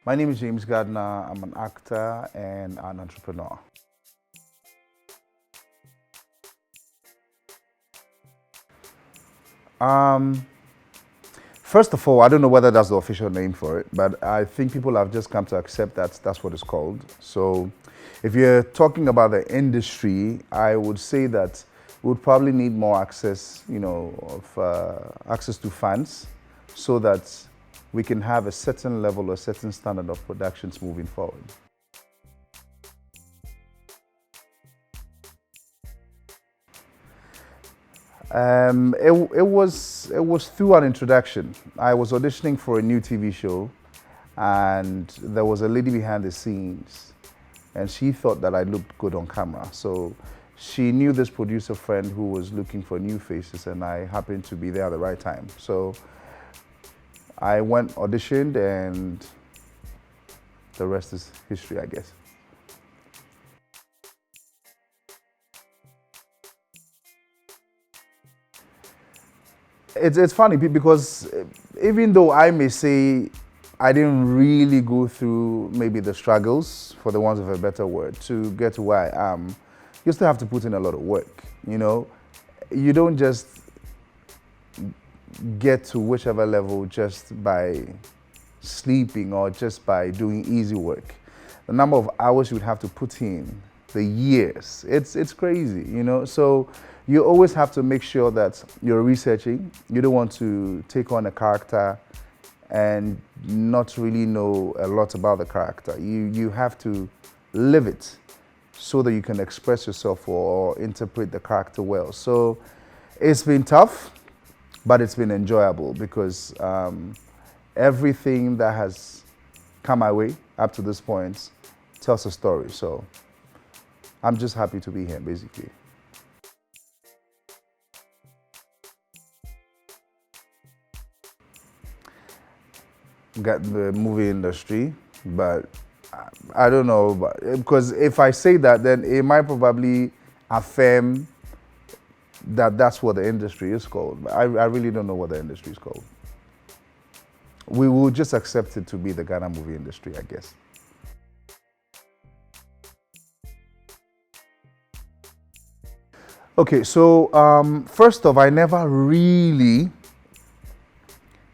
My name is James Gardiner. I'm an actor and an entrepreneur. Um, First of all, I don't know whether that's the official name for it, but I think people have just come to accept that that's what it's called. So if you're talking about the industry, I would say that we would probably need more access, access to funds so that we can have a certain level or certain standard of productions moving forward. It was through an introduction. I was auditioning for a new TV show, and there was a lady behind the scenes, and she thought that I looked good on camera. So she knew this producer friend who was looking for new faces, and I happened to be there at the right time. So I went auditioned, and the rest is history, I guess. It's funny because even though I may say I didn't really go through maybe the struggles, for the want of a better word, to get to where I am, you still have to put in a lot of work. You don't just get to whichever level just by sleeping or just by doing easy work. The number of hours you would have to put in, the years, it's crazy. So you always have to make sure that you're researching. You don't want to take on a character and not really know a lot about the character. You have to live it so that you can express yourself or interpret the character well. So it's been tough, but it's been enjoyable because everything that has come my way up to this point tells a story. So I'm just happy to be here, basically. Got the movie industry, but I don't know, because if I say that, then it might probably affirm that that's what the industry is called. I really don't know what the industry is called. We will just accept it to be the Ghana movie industry, I guess. Okay, so first off, I never really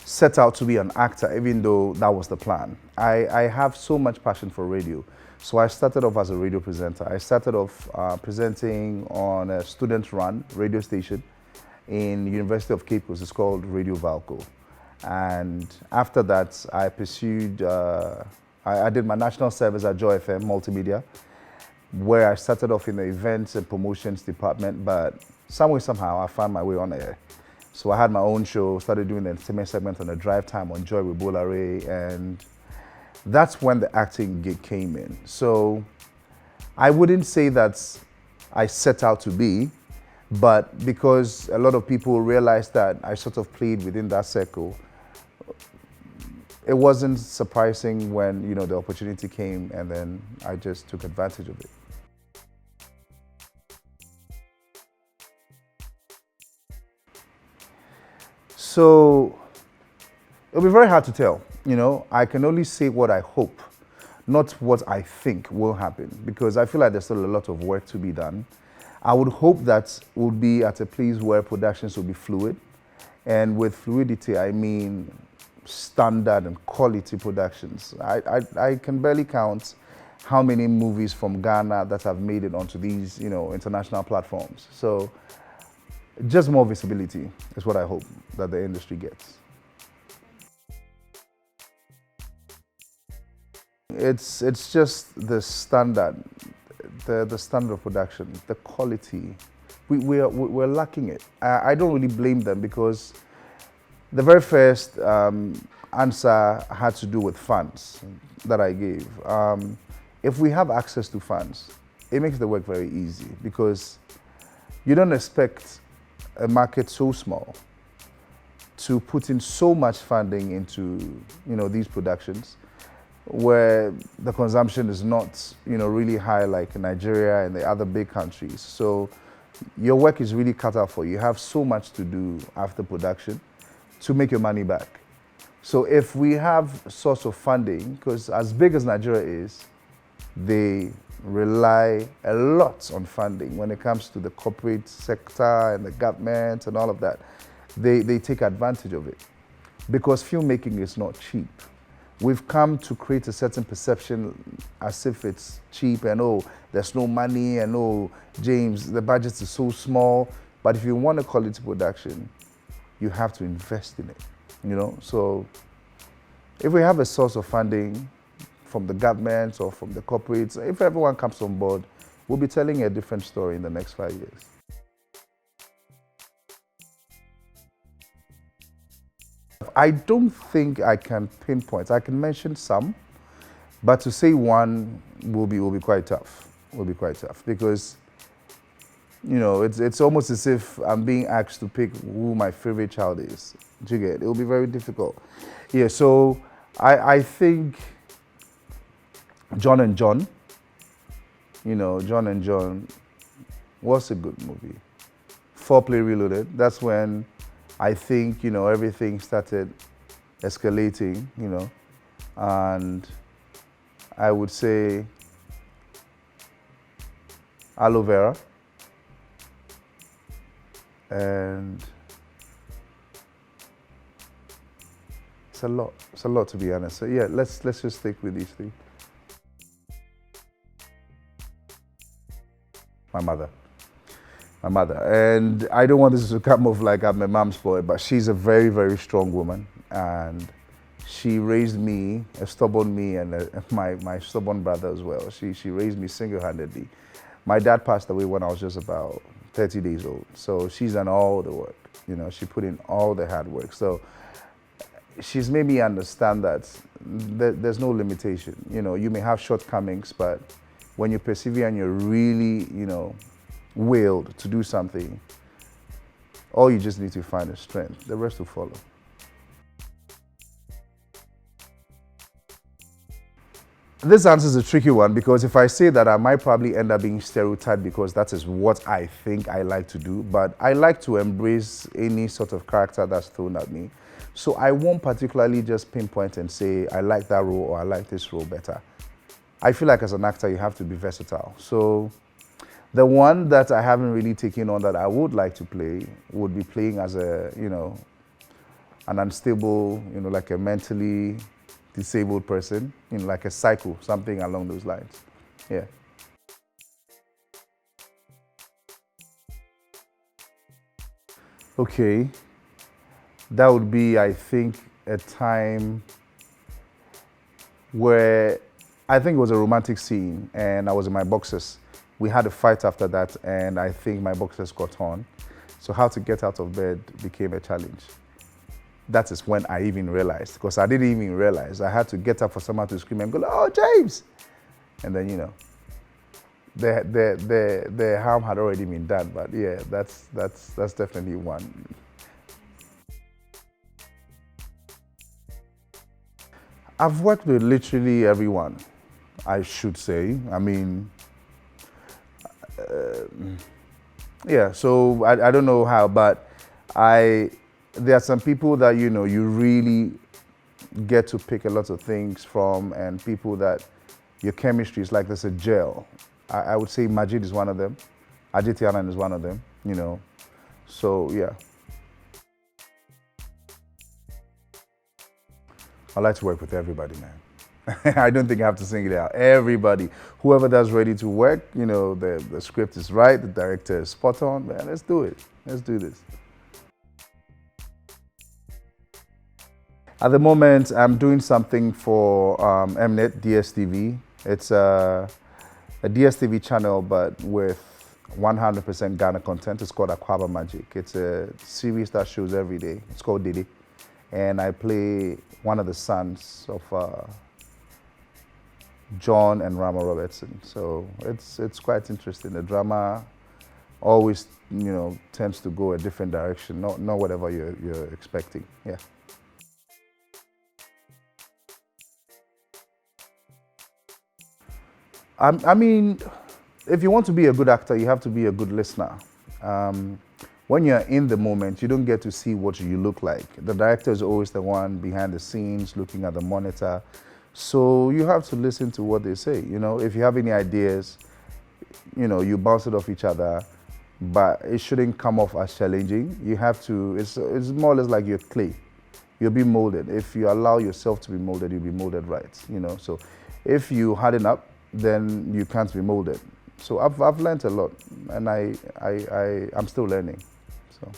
set out to be an actor, even though that was the plan. I have so much passion for radio. So I started off as a radio presenter. I started off presenting on a student-run radio station in the University of Cape Coast. It's called Radio Valco. And after that, I pursued, I did my national service at Joy FM Multimedia, where I started off in the events and promotions department, but some way, somehow, I found my way on air. So I had my own show, started doing the entertainment segment on the drive time on Joy with Bolare, and that's when the acting gig came in. So I wouldn't say that I set out to be, but because a lot of people realized that I sort of played within that circle, it wasn't surprising when the opportunity came, and then I just took advantage of it. So it'll be very hard to tell. I can only say what I hope, not what I think will happen, because I feel like there's still a lot of work to be done. I would hope that we'll be at a place where productions will be fluid. And with fluidity, I mean standard and quality productions. I can barely count how many movies from Ghana that have made it onto these, international platforms. So just more visibility is what I hope that the industry gets. It's just the standard, the standard of production, the quality. We're lacking it. I don't really blame them, because the very first answer had to do with funds that I gave. If we have access to funds, it makes the work very easy, because you don't expect a market so small to put in so much funding into these productions, where the consumption is not really high like in Nigeria and the other big countries. So your work is really cut out for you. You have so much to do after production to make your money back. So if we have source of funding, because as big as Nigeria is, they rely a lot on funding when it comes to the corporate sector and the government and all of that. They take advantage of it because filmmaking is not cheap. We've come to create a certain perception as if it's cheap and oh, there's no money and oh, James, the budget is so small. But if you want a quality production, you have to invest in it, you know? So if we have a source of funding from the government or from the corporates, if everyone comes on board, we'll be telling a different story in the next 5 years. I don't think I can pinpoint. I can mention some, but to say one will be quite tough. Will be quite tough because, you know, it's almost as if I'm being asked to pick who my favorite child is. Do you get it? It will be very difficult. Yeah. So I think John and John. You know, John and John was a good movie. Foreplay Reloaded. That's when I think, you know, everything started escalating, you know, and I would say Aloe Vera and it's a lot to be honest. So yeah, let's just stick with these three. My mother. And I don't want this to come off like I'm a mom's boy, but she's a very, very strong woman. And she raised me, a stubborn me, and my stubborn brother as well. She raised me single-handedly. My dad passed away when I was just about 30 days old. So she's done all the work. You know, she put in all the hard work. So she's made me understand that there's no limitation. You know, you may have shortcomings, but when you persevere and you're really, you know, willed to do something, all you just need to find is strength. The rest will follow. This answer is a tricky one because if I say that, I might probably end up being stereotyped because that is what I think I like to do. But I like to embrace any sort of character that's thrown at me. So I won't particularly just pinpoint and say, I like that role or I like this role better. I feel like as an actor, you have to be versatile. So the one that I haven't really taken on that I would like to play would be playing as a, you know, an unstable, you know, like a mentally disabled person, you know, like a psycho, something along those lines. Yeah. Okay. That would be, I think, a time where I think it was a romantic scene and I was in my boxers. We had a fight after that and I think my boxers got torn. So how to get out of bed became a challenge. That is when I even realized, because I didn't even realize. I had to get up for someone to scream and go, oh, James! And then, you know, the harm had already been done. But yeah, that's definitely one. I've worked with literally everyone, I should say. I mean, yeah, so I don't know how, but there are some people that, you know, you really get to pick a lot of things from, and people that your chemistry is like there's a gel. I would say Majid is one of them. Ajit is one of them, you know. So, yeah. I like to work with everybody, man. I don't think I have to sing it out. Everybody, whoever that's ready to work, you know, the script is right, the director is spot on, man, let's do it. Let's do this. At the moment, I'm doing something for Mnet, DSTV. It's a DSTV channel, but with 100% Ghana content. It's called Aquaba Magic. It's a series that shows every day. It's called Didi. And I play one of the sons of John and Rama Robertson. So it's quite interesting. The drama always, you know, tends to go a different direction, not whatever you're expecting. Yeah. I mean, if you want to be a good actor, you have to be a good listener. when you're in the moment, you don't get to see what you look like. The director is always the one behind the scenes, looking at the monitor. So you have to listen to what they say. If you have any ideas, you bounce it off each other, but it shouldn't come off as challenging. You have to, it's more or less like your clay. You'll be molded. If you allow yourself to be molded, you'll be molded right, So if you harden up, then you can't be molded. So I've learned a lot, and I'm still learning. So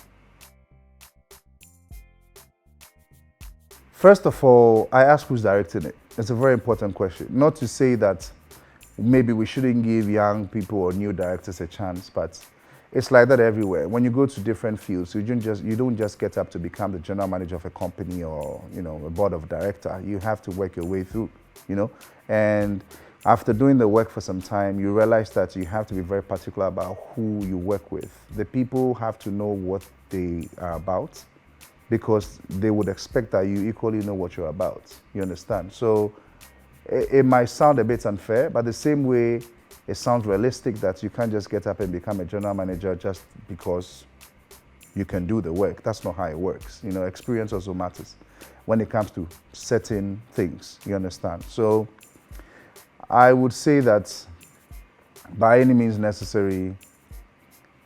first of all, I ask who's directing it. It's a very important question. Not to say that maybe we shouldn't give young people or new directors a chance, but it's like that everywhere. When you go to different fields, you don't just get up to become the general manager of a company or a board of director. You have to work your way through, And after doing the work for some time, you realize that you have to be very particular about who you work with. The people have to know what they are about, because they would expect that you equally know what you're about. You understand? So it might sound a bit unfair, but the same way it sounds realistic that you can't just get up and become a general manager just because you can do the work. That's not how it works. Experience also matters when it comes to certain things. You understand? So I would say that by any means necessary,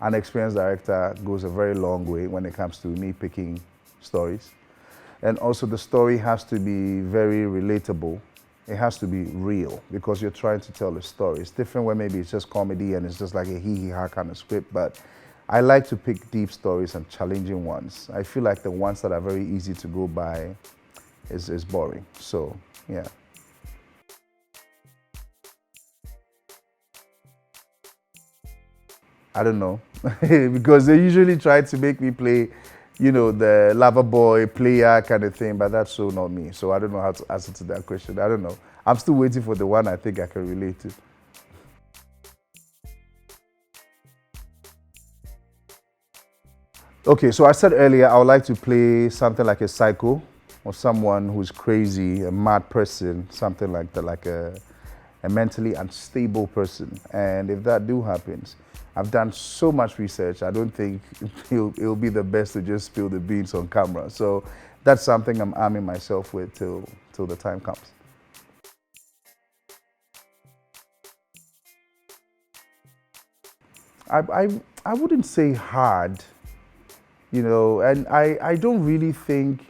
an experienced director goes a very long way when it comes to me picking stories. And also the story has to be very relatable. It has to be real, because you're trying to tell a story. It's different when maybe it's just comedy and it's just like a hee-hee-ha kind of script, but I like to pick deep stories and challenging ones. I feel like the ones that are very easy to go by is boring. So, yeah. I don't know, because they usually try to make me play, the lover boy player kind of thing, but that's so not me. So I don't know how to answer to that question. I don't know. I'm still waiting for the one I think I can relate to. Okay, so I said earlier I would like to play something like a psycho, or someone who's crazy, a mad person, something like that, like a mentally unstable person. And if that do happens, I've done so much research, I don't think it'll be the best to just spill the beans on camera. So that's something I'm arming myself with till the time comes. I wouldn't say hard, and I don't really think,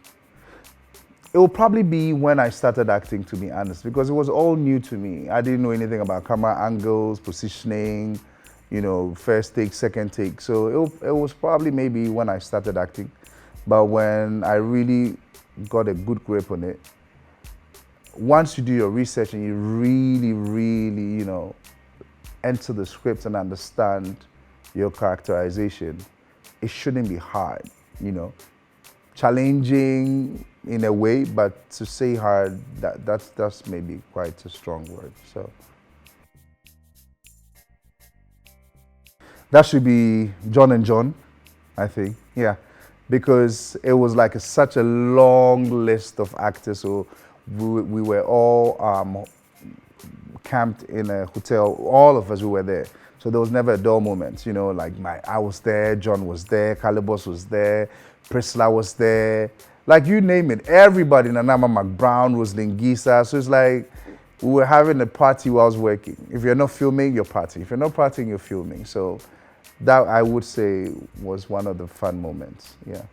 it will probably be when I started acting, to be honest, because it was all new to me. I didn't know anything about camera angles, positioning, first take, second take. So it was probably maybe when I started acting. But when I really got a good grip on it, once you do your research and you really, really, enter the script and understand your characterization, it shouldn't be hard, Challenging in a way, but to say hard, that's maybe quite a strong word. So that should be John and John, I think. Yeah, because it was like such a long list of actors. So we were all camped in a hotel. All of us, we were there. So there was never a dull moment. Like I was there, John was there, Calibos was there, Priscilla was there. Like you name it, everybody, Nanama McBrown, Rosalind Gisa. So it's like we were having a party while I was working. If you're not filming, you're partying. If you're not partying, you're filming. So that, I would say, was one of the fun moments, yeah.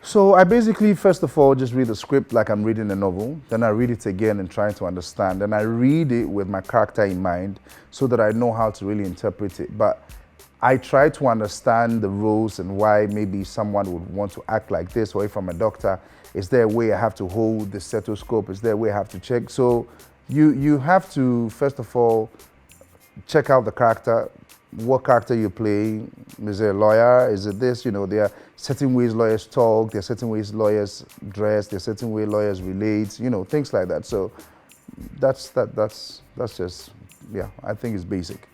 So I basically, first of all, just read the script like I'm reading a novel. Then I read it again and try to understand. Then I read it with my character in mind so that I know how to really interpret it. But I try to understand the roles and why maybe someone would want to act like this, or if I'm a doctor, is there a way I have to hold the stethoscope? Is there a way I have to check? So you have to, first of all, check out the character, what character you're playing. Is it a lawyer? Is it this? There are certain ways lawyers talk, there are certain ways lawyers dress, there are certain ways lawyers relate, things like that. So that's just, yeah, I think it's basic.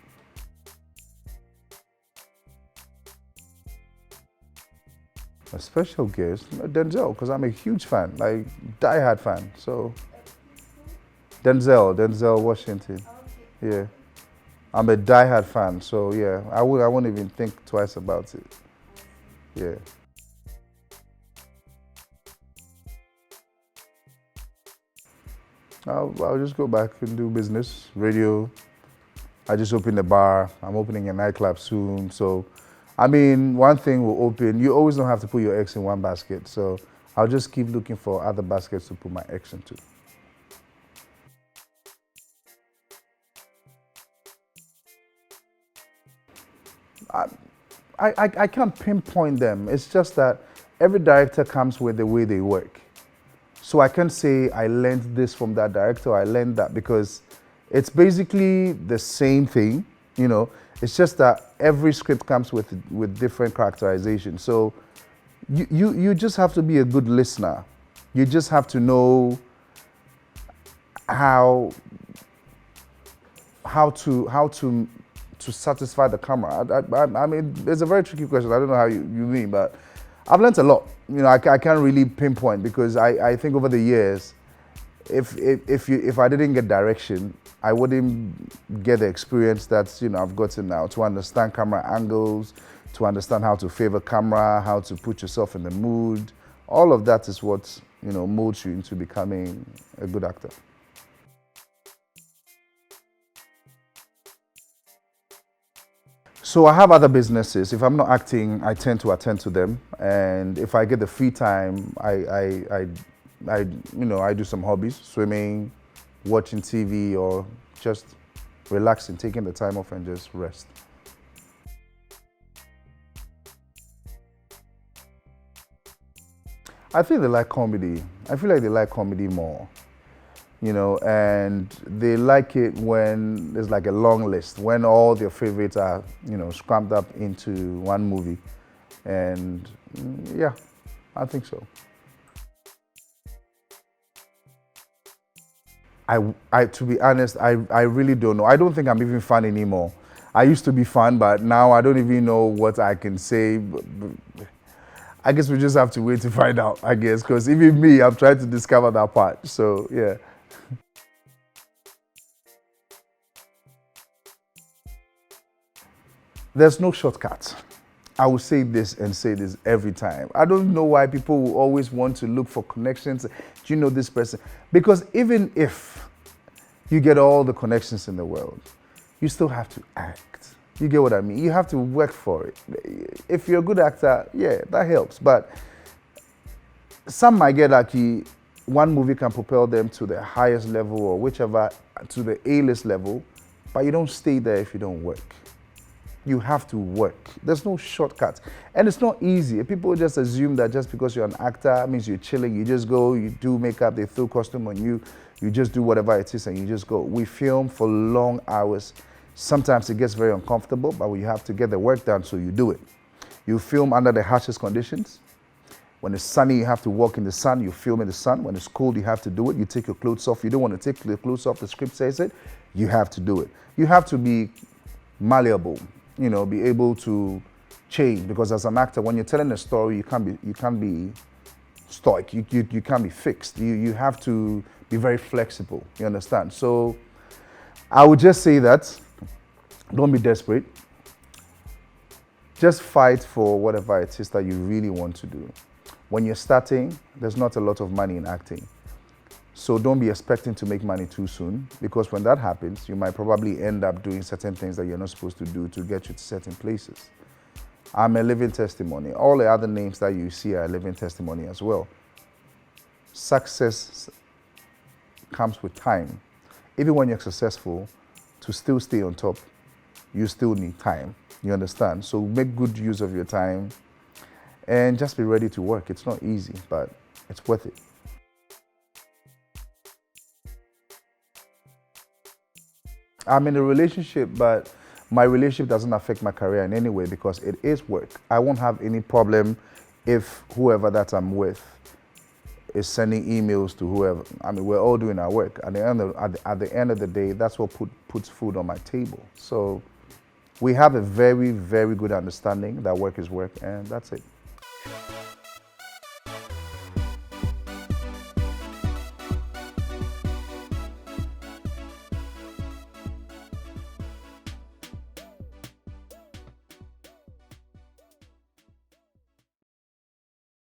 A special guest, Denzel, because I'm a huge fan, like die-hard fan. So Denzel Washington, yeah. I'm a diehard fan, so yeah, I won't even think twice about it. Yeah. I'll just go back and do business, radio. I just opened a bar. I'm opening a nightclub soon. So, I mean, one thing will open. You always don't have to put your eggs in one basket. So, I'll just keep looking for other baskets to put my eggs into. I can't pinpoint them. It's just that every director comes with the way they work. So I can't say I learned this from that director, I learned that, because it's basically the same thing, you know. It's just that every script comes with different characterization. So you just have to be a good listener. You just have to know how to satisfy the camera. I mean, it's a very tricky question. I don't know how you mean, but I've learned a lot. You know, I can't really pinpoint, because I think over the years, if I didn't get direction, I wouldn't get the experience that, you know, I've gotten now, to understand camera angles, to understand how to favor camera, how to put yourself in the mood. All of that is what, you know, molds you into becoming a good actor. So I have other businesses. If I'm not acting, I tend to attend to them. And if I get the free time, I do some hobbies, swimming, watching TV, or just relaxing, taking the time off and just rest. I think they like comedy. I feel like they like comedy more, you know, and they like it when there's like a long list, when all their favorites are, you know, scrammed up into one movie. And yeah, I think so. To be honest, I really don't know. I don't think I'm even fun anymore. I used to be fun, but now I don't even know what I can say. I guess we just have to wait to find out, I guess, because even me, I'm trying to discover that part. So, yeah. There's no shortcut. I will say this and say this every time. I don't know why people will always want to look for connections. Do you know this person? Because even if you get all the connections in the world, you still have to act. You get what I mean? You have to work for it. If you're a good actor, yeah, that helps. But some might get lucky. One movie can propel them to the highest level, or whichever, to the A-list level, but you don't stay there if you don't work. You have to work. There's no shortcut. And it's not easy. People just assume that just because you're an actor means you're chilling. You just go, you do makeup, they throw costume on you, you just do whatever it is and you just go. We film for long hours. Sometimes it gets very uncomfortable, but you have to get the work done, so you do it. You film under the harshest conditions. When it's sunny, you have to walk in the sun, you film in the sun. When it's cold, you have to do it. You take your clothes off. You don't want to take your clothes off, the script says it. You have to do it. You have to be malleable, you know, be able to change, because as an actor, when you're telling a story, you can't be stoic, you can't be fixed. You have to be very flexible, you understand? So I would just say that, don't be desperate. Just fight for whatever it is that you really want to do. When you're starting, there's not a lot of money in acting. So don't be expecting to make money too soon, because when that happens, you might probably end up doing certain things that you're not supposed to do to get you to certain places. I'm a living testimony. All the other names that you see are a living testimony as well. Success comes with time. Even when you're successful, to still stay on top, you still need time. You understand? So make good use of your time and just be ready to work. It's not easy, but it's worth it. I'm in a relationship, but my relationship doesn't affect my career in any way, because it is work. I won't have any problem if whoever that I'm with is sending emails to whoever. I mean, we're all doing our work. At the end of the day, that's what puts food on my table. So we have a very, very good understanding that work is work, and that's it.